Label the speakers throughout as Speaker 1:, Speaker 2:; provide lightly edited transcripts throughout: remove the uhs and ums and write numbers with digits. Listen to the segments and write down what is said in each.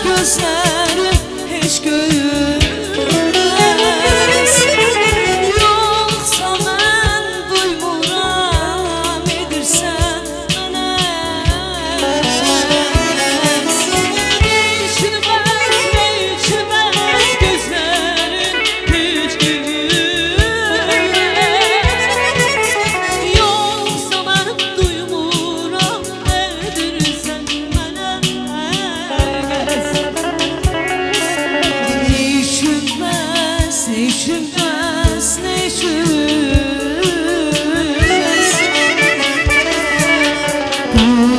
Speaker 1: gözlerim hiç görmez. Yoksa ben duymuram edirsen bana. Değişmez gözlerim hiç görmez. Yoksa ben duymuram edirsen bana. Değişmez, değişmez.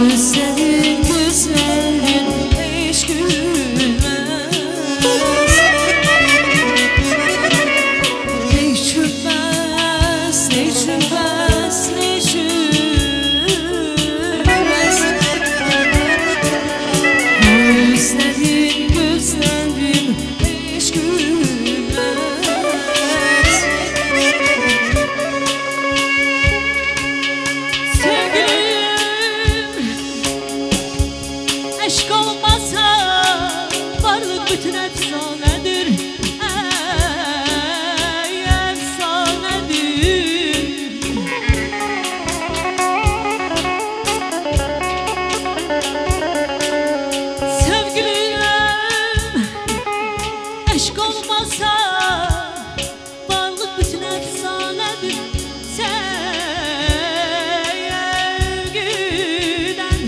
Speaker 1: Gözlerin, gözlerin hiç gülmez. Değişmez, değişmez, değişmez. Gözlerin, gözlerin hiç gülmez. Sevgilim, aşk olmasa varlık bütün efsanedir. Ey efsanedir. Sevgilim, aşk olmasa varlık bütün efsanedir. Sevgiden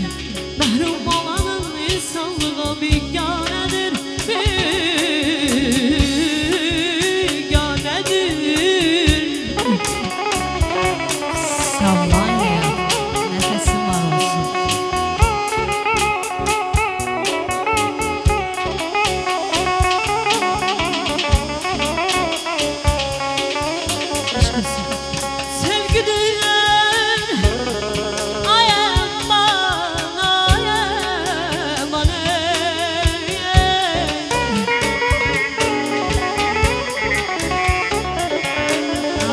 Speaker 1: mahrum olanın insanlığa biganedir. Biganedir.
Speaker 2: Sallan ya, nefesin var olsun.
Speaker 1: Sevgidir ayaman, ayaman,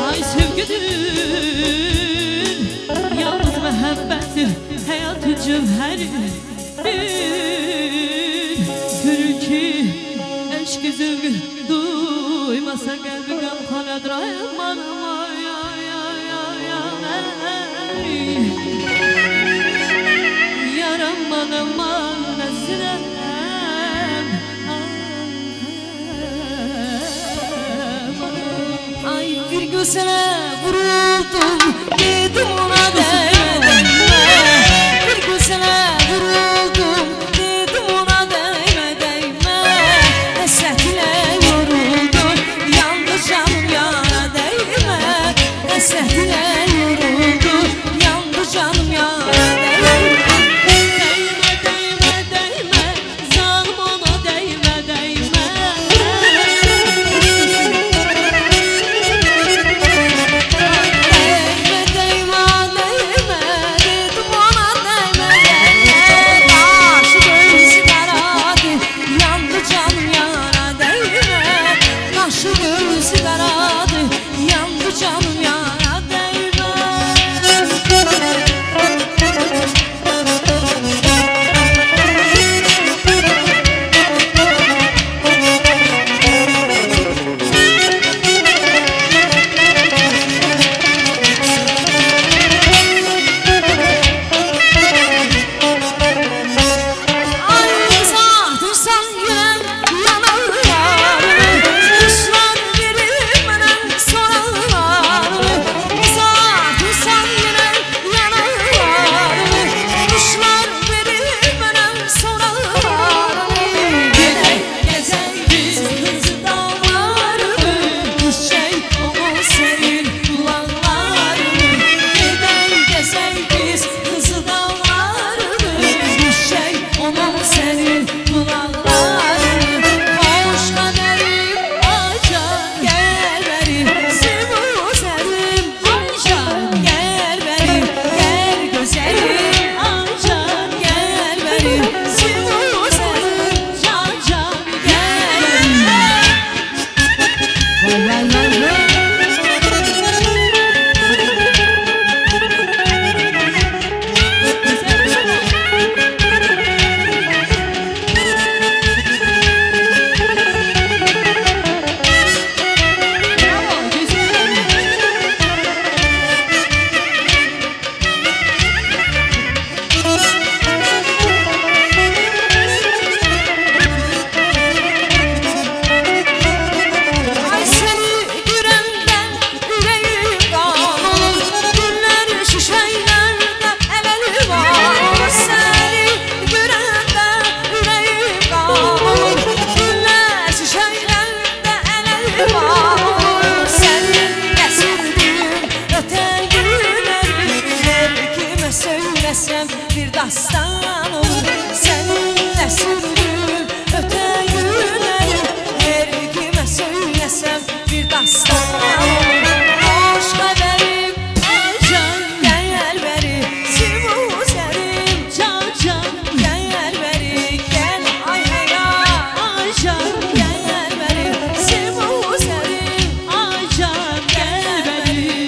Speaker 1: ay sevgidir yalnız muhabbettir hayatın cevheri. Görür ki aşk zevki duymasa kalbi gamxanadır. Ayaman, yaramman aman nesinem. Ay bir gözüne vuruldum dedim ona değme. Bir gözüne vuruldum dedim ona değme, değme. Hasretine yoruldum yandı canım yara değme. Hasretine yoruldum yandı canım yara değme. Değme, değme, değme, zalim ona değme, değme. Değme, değme, dastan olur. Seninle sürdüm öte günleri, her kime söylesem bir dastan olur. Hoş kaderim can gel beri, simuzlerim can gel beri, gel ay hayal can gel beri, simuzlerim can gel beri.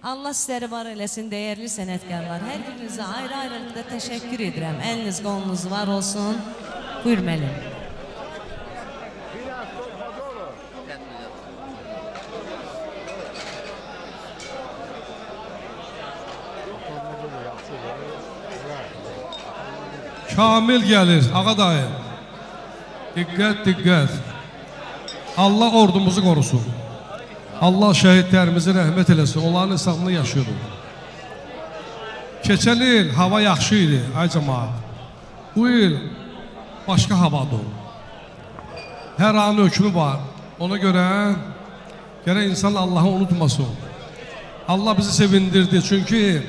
Speaker 1: Allah sizləri var eləsin, dəyərli sənətkarlar. Hər birinizə ayrı-ayrılıqda təşəkkür edirəm. Əliniz, qolunuz var olsun. Buyur müəllim.
Speaker 3: Kamil gəlir, ağa dayı. Diqqət, diqqət. Allah ordumuzu qorusun. Allah şəhidlərimizi rəhmət eləsin, onların hesabını yaşayırıq. Keçən il hava yaxşı idi, ay cəmaat. Bu il başqa havadır. Hər anın hökmü var. Ona görə gərək insan Allah'ı unutmasın. Allah bizi sevindirdi. Çünki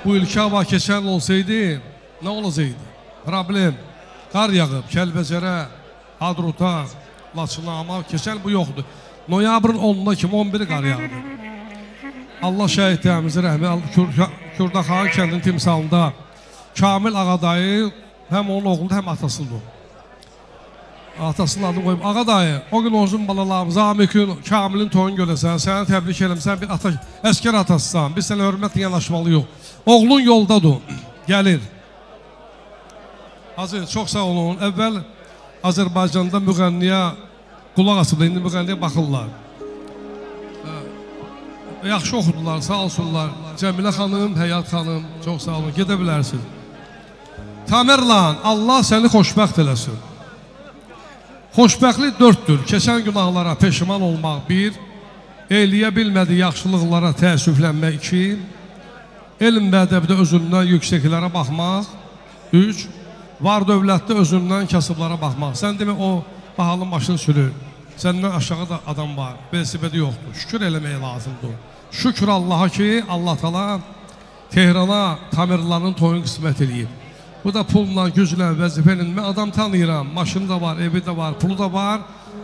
Speaker 3: bu ilki hava keçən olsaydı, nə olacaqdı? Problem, qar yağıb, Kəlbəcərə, Hadruta, Laçına, amma keçən bu yoxdur. Noyabrın 10'una kimi 11'i qar yağdı. Allah şəhidlərimizə rəhmət. Kürdaxan kəndinin timsalında Kamil Ağadayı həm onun oğludur, həm atasıdır. Atasının adını qoyub. Ağadayı, o gün olsun balalarımıza, Amikin, Kamilin toyunu görəsən, səni təbrik edirəm, sən bir əskər atasısan, biz sənə hörmətlə yanaşmalıyıq. Oğlun yoldadır, gəlir. Hacı, çox sağ olun. Əvvəl Azərbaycanda müğənniyə qulaq asıblar, indi müğənniyə baxırlar. Yaxşı oxudular, sağ olsunlar. Cəmilə xanım, Həyat xanım, çox sağ olun, gedə bilərsiniz. Tamerlan, Allah səni xoşbəxt eləsin. Xoşbəxtlik dörddür. Keçən günahlara peşman olmaq bir, eləyə bilmədiyi yaxşılıqlara təəssüflənmək iki, elm və ədəbdə özündən yüksəklərə baxmaq üç, var dövlətdə özündən kasıblara baxmaq. Sən demə o bahalı maşın sürür, səndən aşağı da adam var, velosipedi yoxdur. Şükür eləmək lazımdır. Şükür Allaha ki, Allah Taala Tehrana Tamerlanın toyunu qismət eləyib. Bu da pulla, güclə, vəzifənin. Mən adam tanıyıram, maşını da var, evi də var, pulu da var.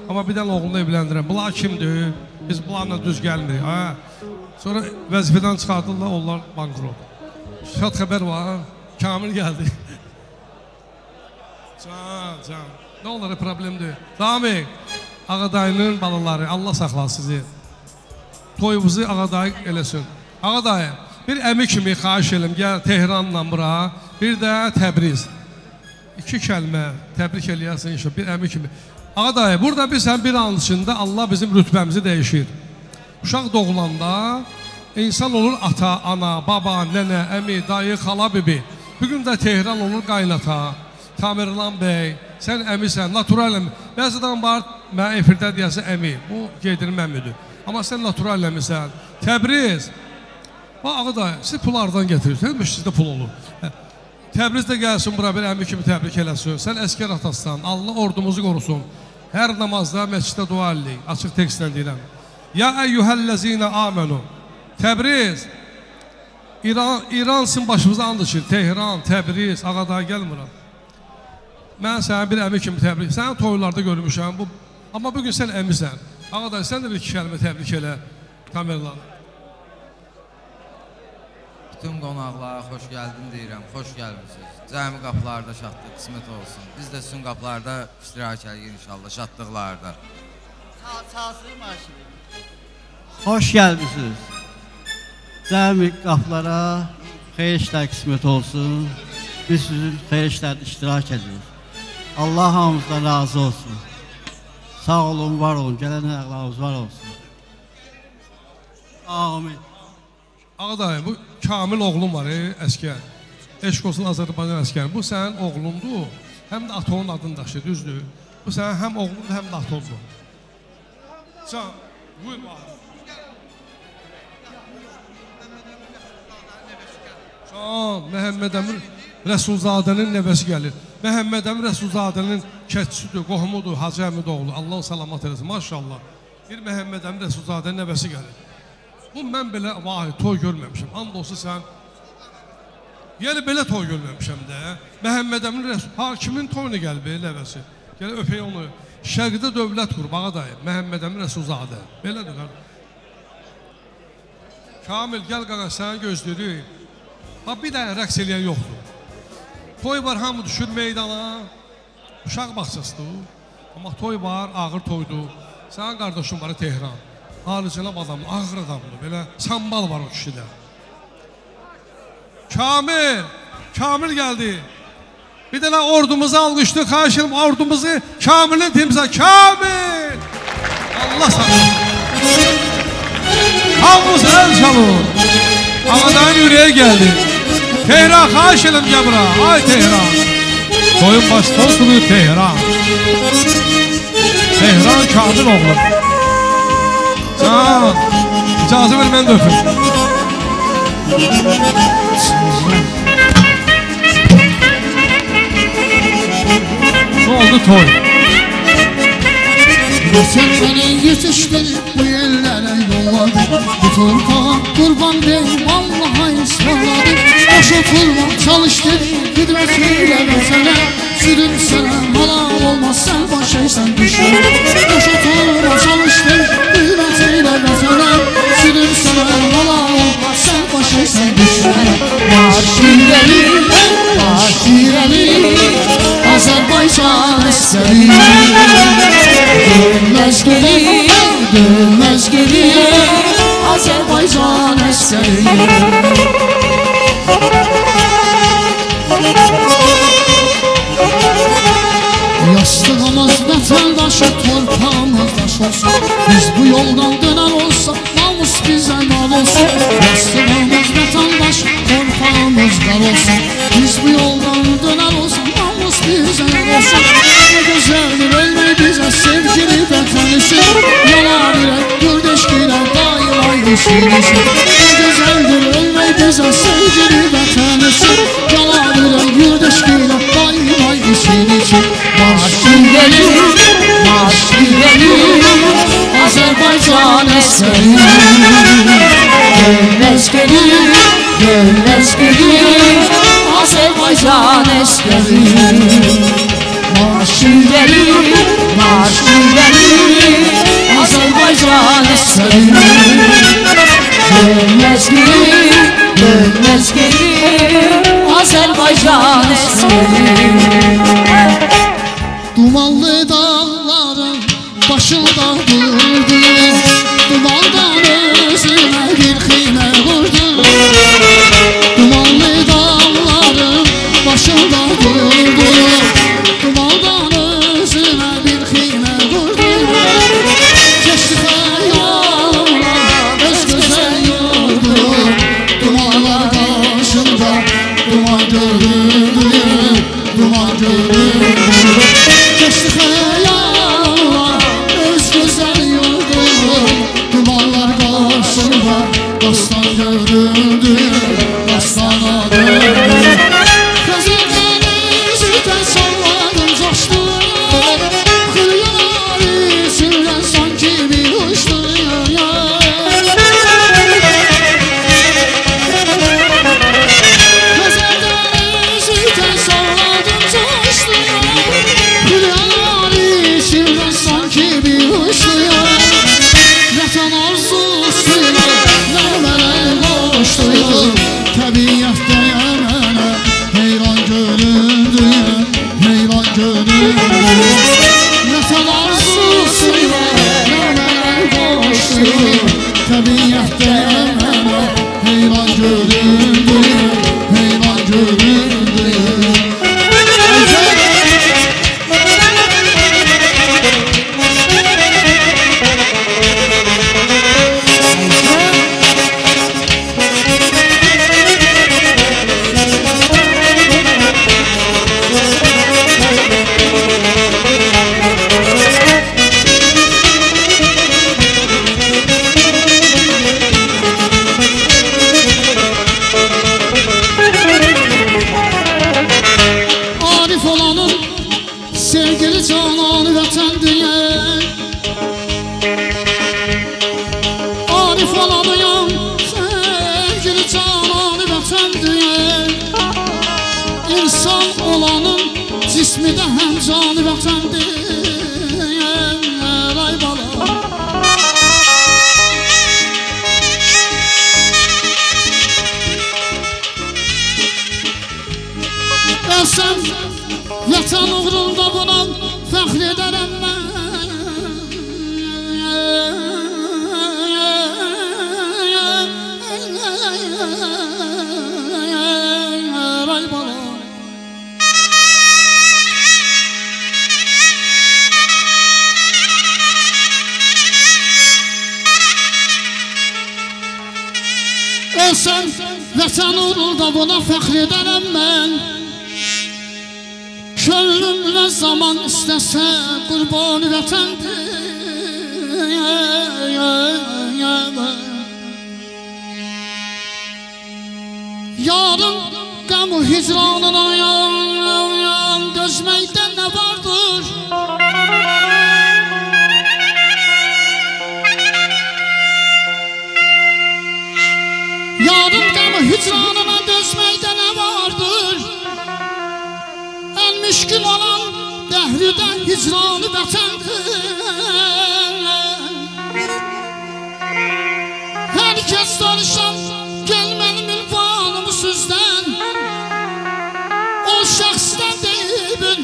Speaker 3: Amma bir dənə oğlunu evləndirəm. Bunlar kimdir? Biz bunlarla düz gəlmirik. Sonra vəzifədən çıxardırlar, onlar bankrot. Şad xəbər var, Kamil gəldi. Can, nə onlara problemdir? Rami, Ağadayının balaları, Allah saxlasın sizi. Toyumuzu Ağadayı eləsin. Ağadayı, bir əmi kimi xahiş edim, gəl Tehranla bura, bir də Təbriz. İki kəlmə, təbrik eləyəsin inşallah, bir əmi kimi. Ağadayı, burada biz həm bir an içində Allah bizim rütbəmizi dəyişir. Uşaq doğulanda insan olur ata, ana, baba, nənə, əmi, dayı, xala, bibi. Bugün də Tehran olur qaynata, Tamerlan bəy, sən əmisən, natural əmi. Bəzi adam var, mən efirdə deyəsə əmi, bu qeydirim əmidir. Amma sən natural əmisən. Təbriz, Ağadayı, siz pullardan getirirsiniz, sizdə pul olur. Təbrizdə gəlsin, bura bir əmi kimi təbrik eləsin. Sən əskər atasısan, Allah ordumuzu qorusun. Hər namazda, məsciddə dua eləyin. Açıq tekstlə deyirəm. Ya əyyuhəlləzinə amenu. Təbriz, İransın başımıza and içir. Tehran, Təbriz, Ağadayı gəlmirəm. Mən sənə bir əmi kimi təbrik, səni toylarda görmüşəm. Amma bugün sən əmisən. Ağadayı, sən də bir iki kəlmə təbrik elə Tamerlan.
Speaker 4: Bütün qonaqlara xoş gəldin deyirəm, xoş gəlmişsiniz. Cəmi qapılarda şadlıq qismət olsun. Biz də sizin qapılarda iştirak edirik inşallah, şadlıqlarda.
Speaker 5: Xoş gəlmişsiniz. Cəmi qapılara xeyir işlər qismət olsun. Biz sizin xeyir işlərdə iştirak edirik. Allah hamımızdan razı olsun. Sağ olun, var olun, gələn ayaqlarımız var olsun. Amin.
Speaker 3: Ağadayı, bu Kamil oğlum var, əskər. Eşq olsun Azərbaycan əskər. Bu sənin oğlundur, həm də atonun adını daşıyır, düzdür. Bu sənin həm oğlundur, həm də atondur. Can, buyur bax. Can, Məhəmməd Əmir Rəsulzadənin nəvəsi gəlir. Məhəmməd Əmir Rəsulzadənin keçisidir, qohumudur, Hacı Əmid oğlu. Allah salamat eləsin, maşallah. Bir Məhəmməd Əmir Rəsulzadənin nəvəsi gəlir. Bu mən belə toy görməmişəm. And olsa sən, yəni belə toy görməmişəm də. Məhəmməd Əmin Rəsul, hakimin toyuna gəl belə nəvəsi. Gələ öpək onu. Şərqdə dövlət qurub, Ağadayı, Məhəmməd Əmin Rəsulzadə. Belədir, qardaş. Kamil, gəl qardaş, səni gözləyirik. Bir də rəqs eləyən yoxdur. Toy var, hamı düşür meydana. Uşaq baxçasıdır. Amma toy var, ağır toydur. Sənin qardaşın var, Tehran. Halicənab adamdır, ağır adamdır, belə sambal var o kişidə. Kamil gəldi. Bir dənə ordumuzu alqışdı, xahiş edim ordumuzu, Kamilin timsal, Kamil! Allah sana. Hamımız el çalır. Ağadayın yüreğe geldi. Tehran, xahiş edim gəl bura, ay Tehran. Toyun başdan sürüyor Tehran. Tehran Kamil oğlu. Can, icazə ver, mən də öpüm. Ne oldu toy?
Speaker 6: Sen beni yetiştirip bu yerlere yolladın. Bu torpağa kurban değil vallahi ısmarladın. Boş oturma çalıştır, gidip söyleme sana. Sürüm sana halal olmaz, sen başıysan düşün. Boş oturma çalıştır, gidip söyleme sana. Sürüm sana halal Azerbaycan eseri. Dönmez geri, dönmez geri, Azerbaycan eseri. Yastığımız vatandaşı, torpağımız daş olsun. Biz bu yoldan dönen olsa namus bize mal olsun. Yastığımız vatandaşı, torpağımız dar olsun. Biz bu yoldan dönen olsa namus bize mal olsun. Ne güzeldir ölmek bize sevgili vatan için. Yalan ile gürdeşkiyle daima işinizin. Ne güzeldir ölmek bize sevgili vatan için. Yalan ile gürdeşkiyle daima işinizin. Marş gidelim, marş gidelim, Azerbaycan eseri. Dönmez geri, dönmez geri, Azerbaycan eseri. Marş gidelim, marş gidelim, Azerbaycan eseri. Dönmez geri, dönmez geri, Azerbaycan eseri. Dumanlı dağların başında durdu, dumandan özüne bir xime vurdu. Dumanlı dağların başında durdu, dumandan özüne bir xime vurdu. Geçti xəyallar öz gözəl yurdum, dumanlar qarşımda duman göründü, duman göründü. Geçti xəyallar öz gözəl yurdum, dumanlar qarşımda dastan göründü, dastana döndü. Xəzər dənizdən salladım coşdum, xülyalar içindən sanki bir uçdum. Xəzər dənizdən salladım coşdum, xülyalar içindən sanki bir uçdum. Vətən arzusuyla nəğmələr qoşdum, təbiətdəyə mənə heyran göründüm, heyran göründüm. Vətən arzusuyla nəğmələr qoşdum, təbiətdəyə mənə heyran göründüm, heyran göründüm. Arif olanın sevgili cananı vətəndir. Arif olanıyam sevgili cananı vətəndir. İnsan olanın cismi də həm canı vətəndir. Ay bala. Ölsəm vətən uğrunda buna fəxr edərəm mən. Ay bala. Ölsəm vətən uğrunda buna fəxr edərəm mən. Könlüm nə zaman istəsə qurban vətəndir. Yarın qəmu hicranına dözməkdən nə vardır? Yarın qəmu hicranına dözməkdən nə vardır? En müşkül olan dəhrüdə hicranı vətəndir. Hər kəs danışan gəl mənim ünvanımı süzdən. O şəxsdən deyibin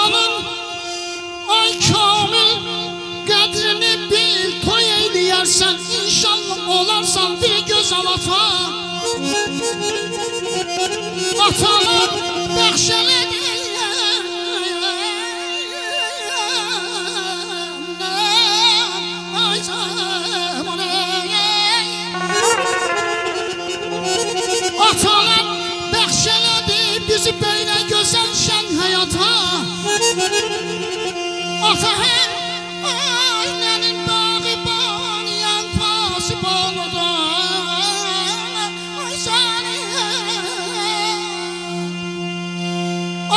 Speaker 6: Atanın ay kamil qədrini bil, toy eyləyərsən, inşallah olarsan bir gözəl ata. Atanın bəxş elədi Atalar bəxş elədi bizi belə gözəl şən həyata. Ata həm ailənin bağı baniyən pası balıdır.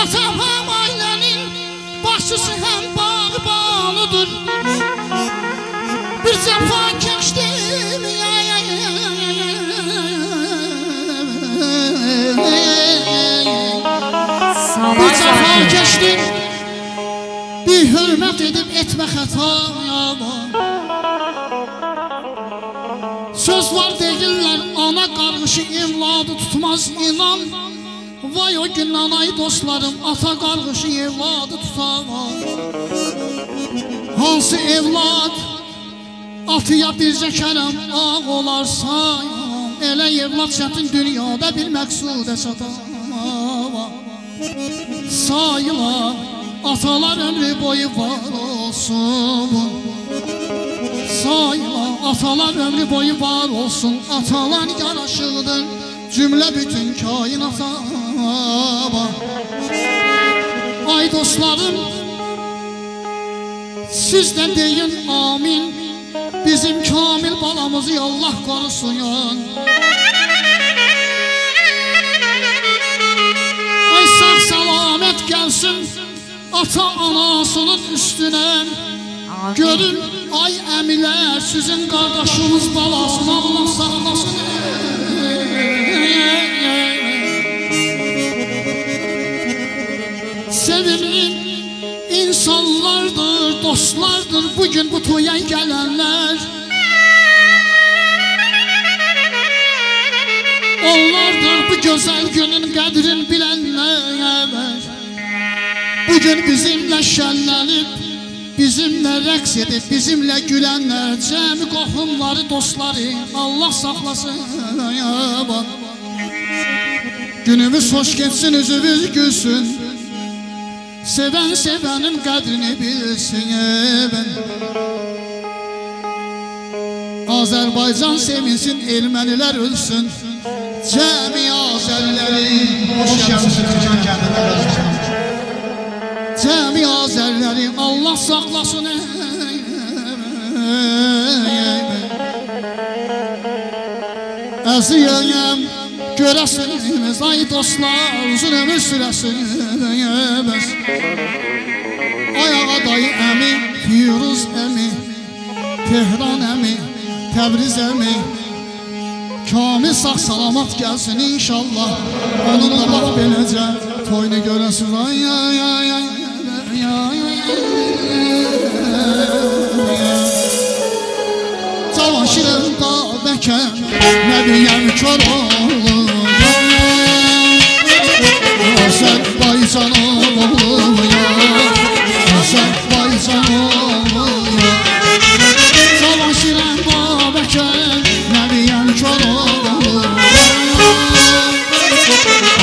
Speaker 6: Ata həm ailənin başçısı həm bağı balıdır. Bir cəfa keçdim bir cəfa keçdim, bir hürmət edib etmə xətayama. Söz var deyirlər, ana qarğışı evladı tutmaz inan. Vay o gündən ay dostlarım, ata qarğışı evladı tutamaz. Hansı evlad atıya bircə kələm ağ olarsa, elə evlad çətin dünyada bir məqsudə çatar. Sayılan atalar ömrü boyu var olsun. Sayılan atalar ömrü boyu var olsun. Atalar yaraşıqdır cümlə bütün kainata. Ay dostlarım, siz də deyin amin. Bizim kamil balamızı Allah qorusun. Ay sağ salamet gelsin ata anasının üstüne. Görün ay əmilər sizin qardaşınız balasını Allah saxlasın. Sevimli insanlardır, dostlardır bugün bu toya gelenler. Onlardır bu güzel günün qədrini bilenler. Bugün bizimle şənlənib, bizimle rəqs edib, bizimle gülenler. Cəmi qohumları, dostları Allah saxlasın. Günümüz hoş geçsin, üzümüz gülsün. Seven sevenin qədrini bilsin. Azərbaycan sevinsin, ermənilər ölsün. Cəmi Azərləri hoş gəlsin, Cəmi Azərləri Allah saxlasın. Əziyəm görəsiniz ay dostlar, uzun ömür sürəsiniz. Ayağa dayı əmi, Firuz əmi, Tehran əmi, Təbriz əmi, kamil sağ salamat gəlsin inşallah. Onunla bax beləcə toyunu görəsiniz. Ay ay ay ay Cavan şirin da bəkəm, nə deyəm kör olur. Azərbaycan oğlu ya, Azərbaycan oğlu ya. Cavan şirin da bəkəm, nə deyəm kör olur.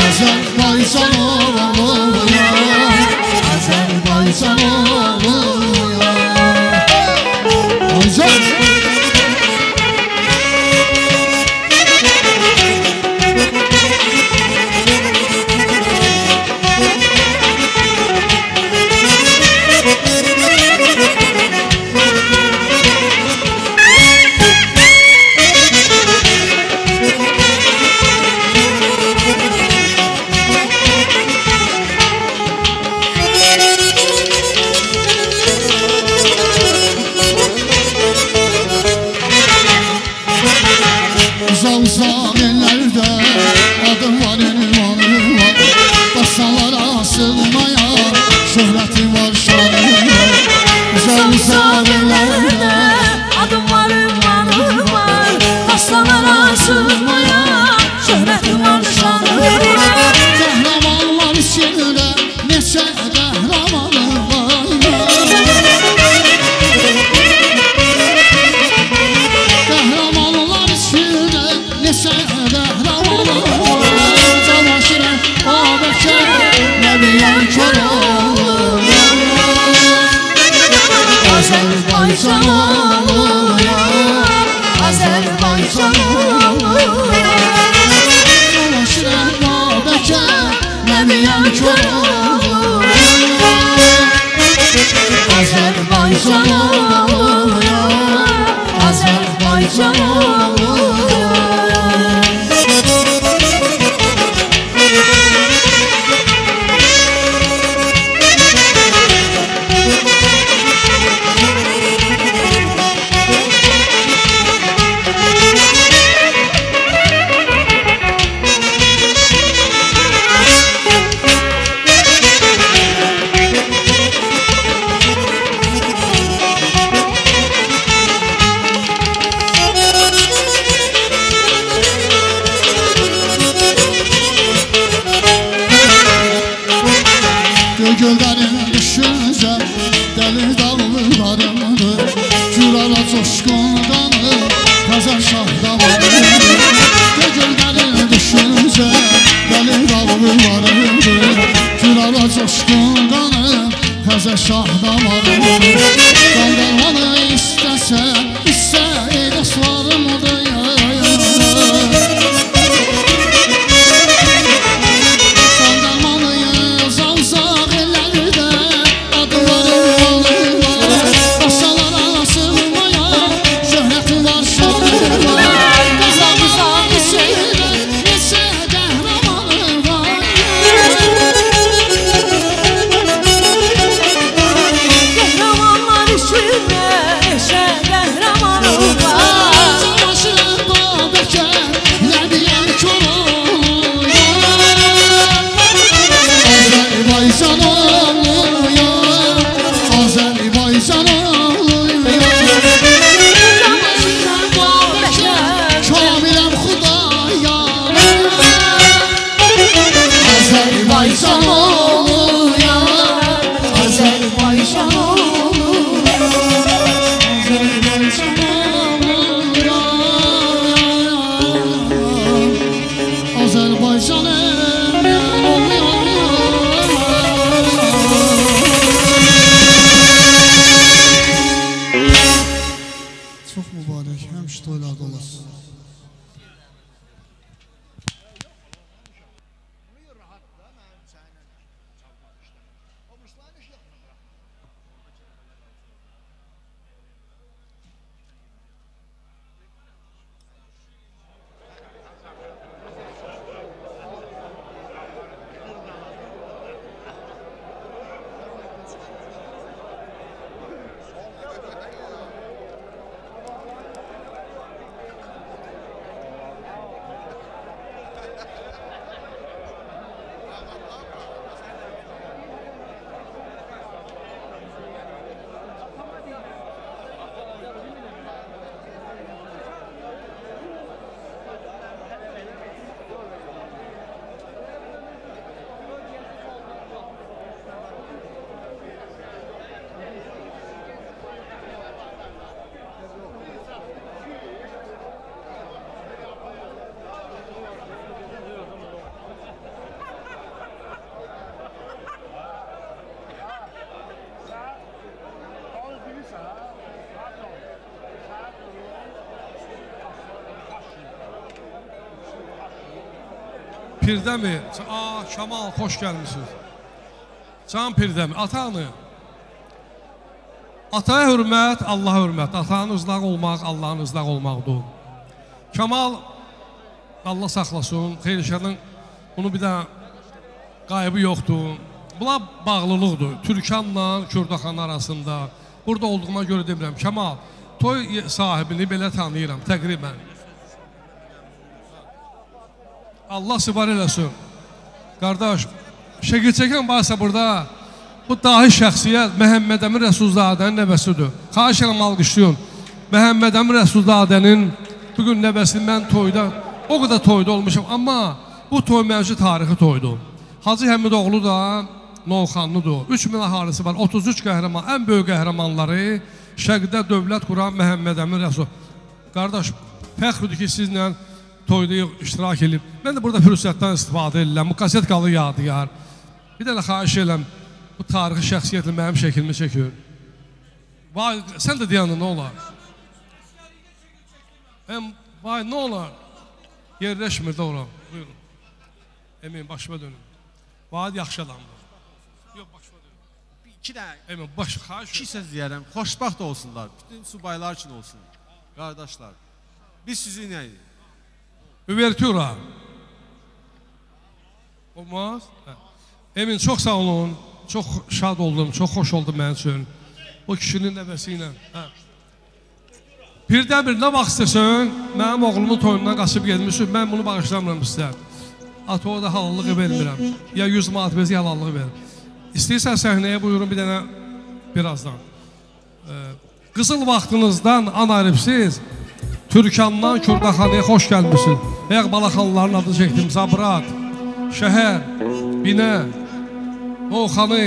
Speaker 6: Azərbaycan oğlu ya, Azərbaycan oğlu ya. Azerbaycan oluyor, Azerbaycan oluyor. Dolaşıram Babəkə, nəbiyəm kör oluyor. Azerbaycan oluyor, Azerbaycan oluyor. Göllerin düşünce deli dağlarımdır. Cürala coşkundanı Kazan şahda vardır. Göllerin düşünce deli dağlarımdır. Cürala coşkundanı Kazan şahda vardır. Kaldırmanı istese iste dostlarımdır ya. Çok mübarek, həmişə toylarda olasın.
Speaker 3: Pirdəmi? Şamal, xoş gəlmişsiniz. Can Pirdəmi, atanı. Ataya hörmət, Allaha hörmət. Atanın ızlaq olmaq, Allahın ızlaq olmaqdır. Kamal, Allah saxlasın, xeyr-şərin, bunun bir də qaybı yoxdur. Buna bağlılıqdır. Türkanla Kürdaxan arasında. Burada olduğuma görə demirəm. Kamal, toy sahibini belə tanıyıram, təqribən. Allah sibar eləsin. Qardaş, şəkil çəkən varsa burada, bu dahi şəxsiyyət Məhəmməd Əmin Rəsulzadənin nəvəsidir. Xahiş edirəm alqışlayın. Məhəmməd Əmin Rəsulzadənin bugün nəvəsini mən toyda, o qədər toyda olmuşam. Amma bu toy məncə tarixi toydur. Hacı Həmidoğlu da Novxanlıdır. 3000 əhalisi var, 33 qəhrəman, ən böyük qəhrəmanları Şərqdə dövlət quran Məhəmməd Əmin Rəsul. Qardaş, fəxrüdür ki, sizlə toyda iştirak edib. Mən də burada fürsətdən istifadə edirəm. Bu kaset qalır yadigar. Bir dənə xahiş edirəm, bu tarixi şəxsiyyətlə mənim şəklimi çəkir. Vay, sen de diyanı ne olar? Vay ne olar? Yerleşmir de olar. Buyurun. Emin başıma dönün. Vay yaxşı adamdır. Yok başıma dönün.
Speaker 7: İki dənə,
Speaker 3: Emin başı xahiş.
Speaker 7: iki söz deyərəm. Xoşbaxt olsunlar. Bütün subaylar üçün olsun. Qardaşlar. Biz sizinləyik.
Speaker 3: Üvertüra. Olmaz? Hə. Emin çok sağ olun. Çok şad oldum. Çok hoş oldu mənim üçün. O kişinin nəvəsi ilə. Hə. Birdən bir nə vaxt istəsən, mənim oğlumun toyundan qaçıb gelmişsin. Mən bunu bağışlamıram sizə. Ata da halallığı vermirəm. Ya 100 manat versə halallığı verir. İstəyirsən səhnəyə buyurun bir dənə birazdan. Qızıl vaxtınızdan anaribsiz Türkandan Kürdaxanaya xoş gəlmişsin. Ayaq balaxanların adını çəkdim. Zabrat, Şəhər, Binə, Oğxanı,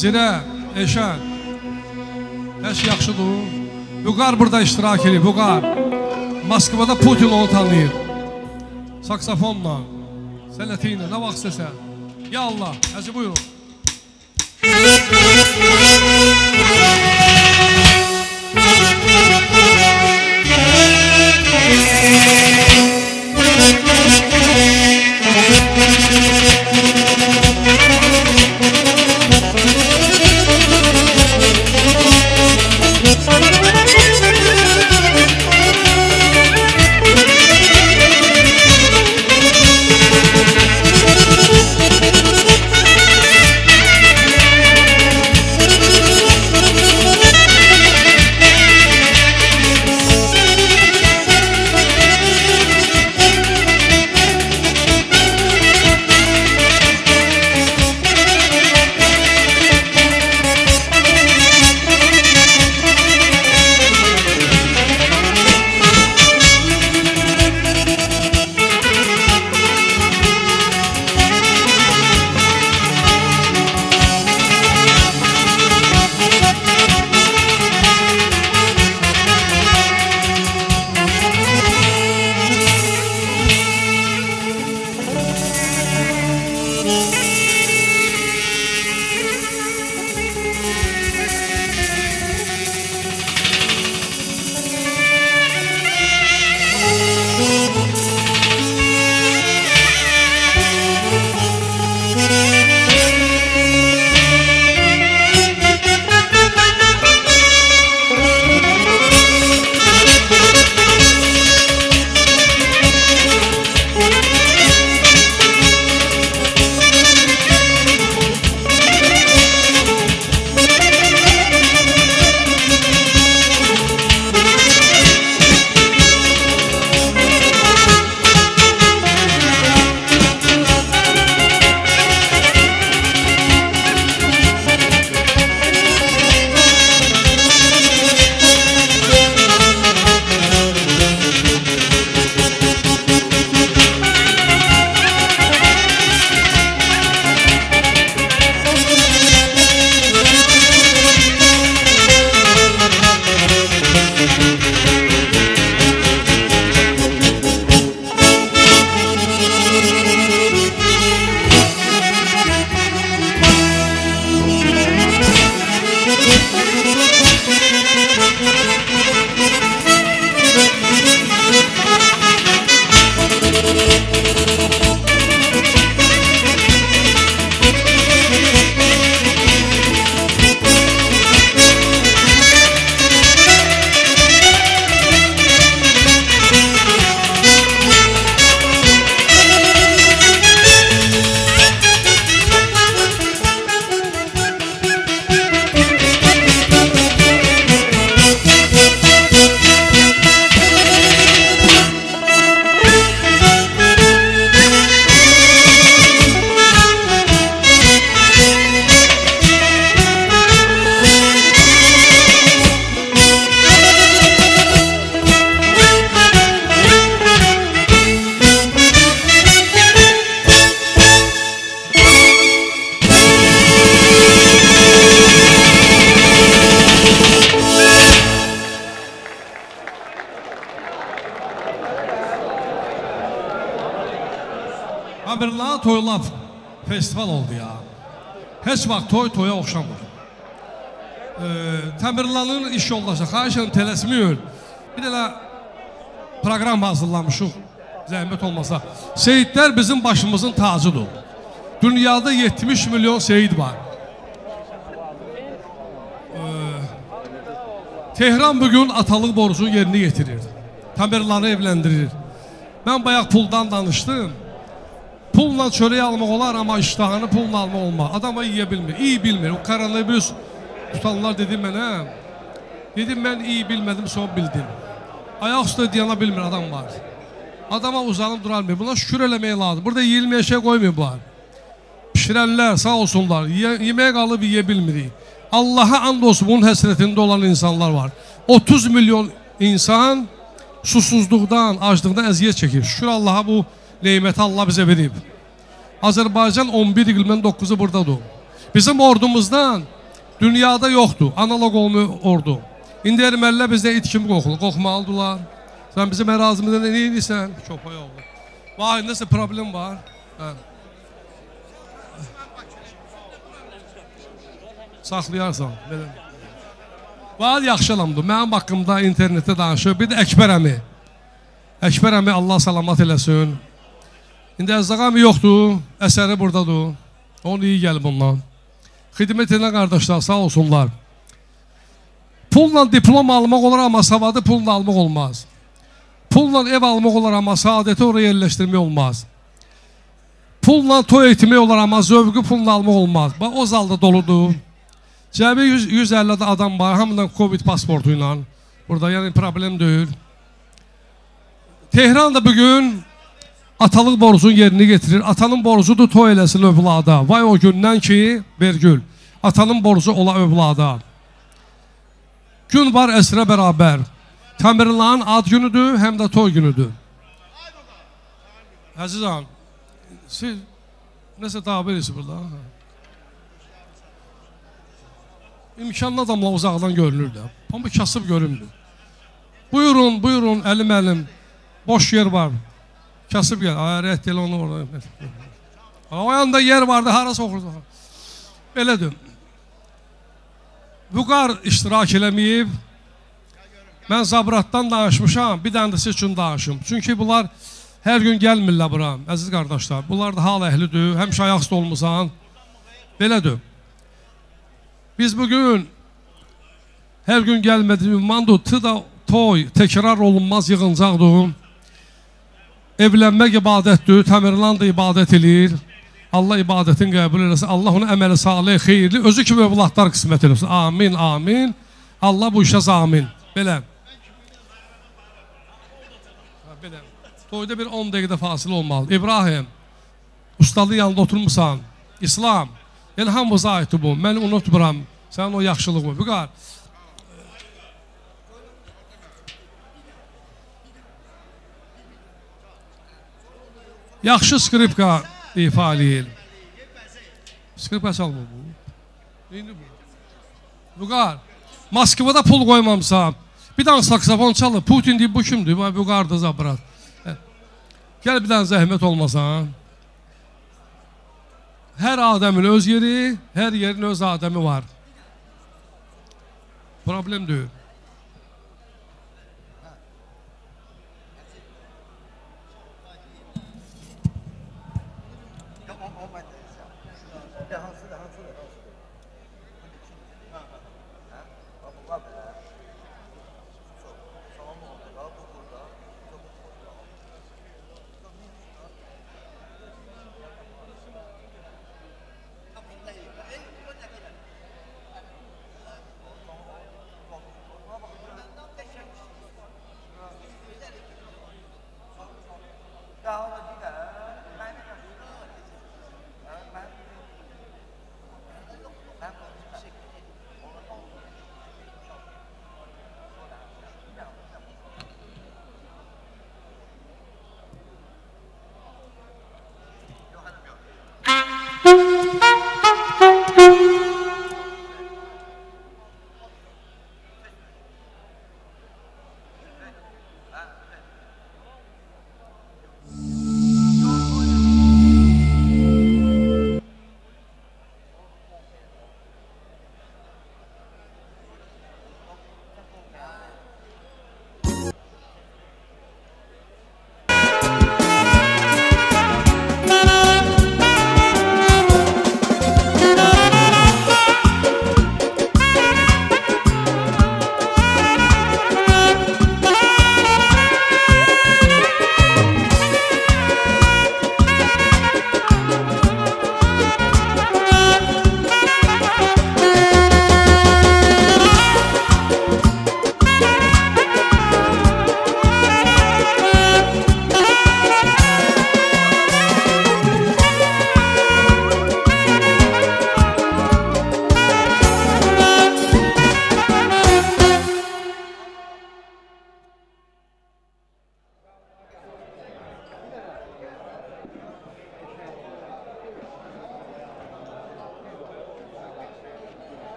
Speaker 3: Zirə, Eşən. Hər şey yaxşıdır. Vüqar burada iştirak edir. Vüqar. Moskvada Putin onu tanıyır. Saksafonla, sənəti ilə, nə vaxt istəsən. Ya Allah, həzi buyurun. Amirlan toylar festival oldu ya. Heç vaxt toy toya oxşamır. Təmirlanın iş yoldaşı, xahiş edirəm tələsməyin. Bir dənə proqram hazırlamışıq, zəhmət olmasa. Seyidlər bizim başımızın tacıdır. Dünyada 70 milyon seyid var. Tehran bugün atalıq borcunu yerini getirir. Təmirlanı evləndirir. Mən bayaq puldan danışdım. Pulla çörək almaq olar, amma iştahını pulla almaq olmaz. Adama yiyə bilmir, iyi bilmir. O koronavirus tutanlar dedi mənə. Dedim, mən iyi bilmədim, son bildim. Ayaq üstə diyana bilmir adam var. Adama uzanıb durarmıyor. Buna şükür eləmək lazım. Burada yiyilməyə şey qoymayıblar. Pişirənlər sağ olsunlar. Yeməyə qalıb yiyə bilmirik. Allaha and olsun, bunun həsrətində olan insanlar var. 30 milyon insan susuzluqdan, aclıqdan əziyyət çəkir. Şükür Allaha bu neyməti Allah bizə verib. Azərbaycan 11 ilmin 9-u buradadır. Bizim ordumuzdan dünyada yoxdur, analog olmuyor ordu. İndi ermənilər bizdə it kimi qoxmalıdırlar. Sən bizim ərazimizdə nə edirsən? Köpək oğlu. Vay, nəsə problem var? Saxlayarsan. Var, yaxşı adamdır. Mənim haqqımda internetdə danışır. Bir də Əkbər əmi. Əkbər əmi Allah salamat eləsin. İndi Əzzaq əmi yoxdur. Əsəri buradadır. Onun iyi gəlib ondan. Xidmət edən qardaşlar sağ olsunlar. Pulla diplom almaq olar, amma savadı pulla almaq olmaz. Pulla ev almaq olar, amma saadəti oraya yerləşdirmək olmaz. Pulla toy etmək olar, amma zövqü pulla almaq olmaz. Bax, o zalda doludur. Cəmi 150 adam var, hamıdan Covid pasportu ilə. Burada yəni problem deyil. Tehran da bugün atalıq borcunun yerini getirir. Atanın borcudur toy eləsin övlada. Vay o gündən ki, vergül. Atanın borcu ola övlada. Gün var əsrə bərabər. Təmirlanın ad günüdür, həm də toy günüdür. Əzizan, siz nəsə daha verirsiniz burada? İmkanlı adamla uzaqdan görünür də. Amma kasıb görünmür. Buyurun, buyurun, əlim. Boş yer var. Kasıb gəl. Rəhd elə onu orada. O yanda yer vardı, harası oxurdu. Belədir. Vüqar iştirak eləməyib. Mən Zabratdan danışmışam, bir dənə də siz üçün danışım. Çünki bunlar hər gün gəlmirlər bura, əziz qardaşlar. Bunlar da hal əhlidir, həmişə ayaq üstə olmusan. Belədir. Biz bugün hər gün gəlmədik, ünvandır, tıda toy, təkrar olunmaz yığıncaqdır. Evlənmək ibadətdir, Təmirlan da ibadət edir. Allah ibadətin qəbul eləsin, Allah onu əməli salih, xeyirli, özü kimi övladlar qismət eləsin. Amin, amin. Allah bu işə zamin. Belə. Belə. Toyda bir 10 dəqiqədə fasilə olmalı. İbrahim, ustadın yanında oturmuşsan, İslam, yəni hamımıza aiddir bu. Mən unutmuram, sənin o yaxşılığını. Vüqar. Yaxşı skripka ifa eləyir. Skripka çalmır bu. İndi bu. Vüqar, Moskvada pul qoymamsa, bir dənə saksafon çalır, Putin deyib, bu kimdir? Vüqardır Zabrat. Gəl bir dənə zəhmət olmasan. Hər adəmin öz yeri, hər yerin öz adəmi var. Problem deyil.